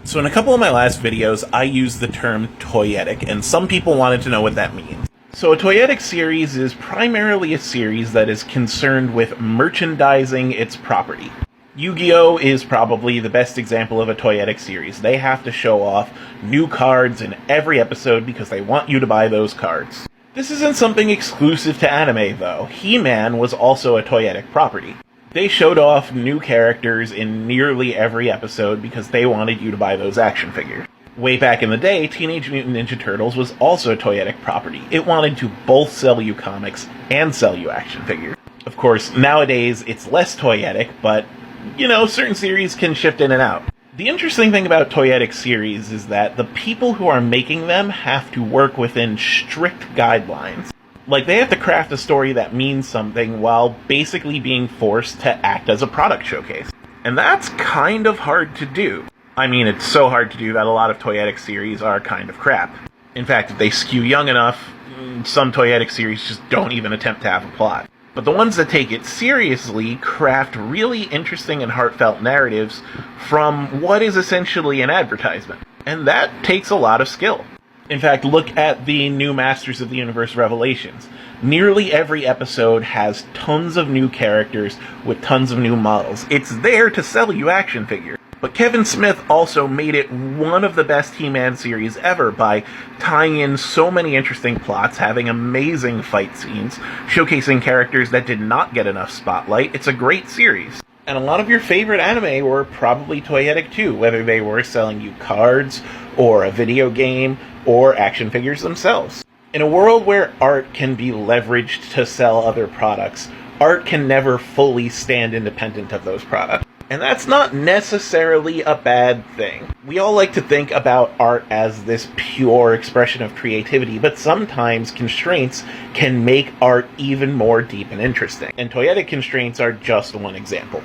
So in a couple of my last videos, I used the term toyetic, and some people wanted to know what that means. So a toyetic series is primarily a series that is concerned with merchandising its property. Yu-Gi-Oh! Is probably the best example of a toyetic series. They have to show off new cards in every episode because they want you to buy those cards. This isn't something exclusive to anime, though. He-Man was also a toyetic property. They showed off new characters in nearly every episode because they wanted you to buy those action figures. Way back in the day, Teenage Mutant Ninja Turtles was also a toyetic property. It wanted to both sell you comics and sell you action figures. Of course, nowadays it's less toyetic, but, certain series can shift in and out. The interesting thing about toyetic series is that the people who are making them have to work within strict guidelines. Like, they have to craft a story that means something while basically being forced to act as a product showcase. And that's kind of hard to do. I mean, it's so hard to do that a lot of toyetic series are kind of crap. In fact, if they skew young enough, some toyetic series just don't even attempt to have a plot. But the ones that take it seriously craft really interesting and heartfelt narratives from what is essentially an advertisement. And that takes a lot of skill. In fact, look at the new Masters of the Universe Revelations. Nearly every episode has tons of new characters with tons of new models. It's there to sell you action figures. But Kevin Smith also made it one of the best He-Man series ever by tying in so many interesting plots, having amazing fight scenes, showcasing characters that did not get enough spotlight. It's a great series. And a lot of your favorite anime were probably toyetic too, whether they were selling you cards, or a video game, or action figures themselves. In a world where art can be leveraged to sell other products, art can never fully stand independent of those products. And that's not necessarily a bad thing. We all like to think about art as this pure expression of creativity, but sometimes constraints can make art even more deep and interesting. And toyetic constraints are just one example.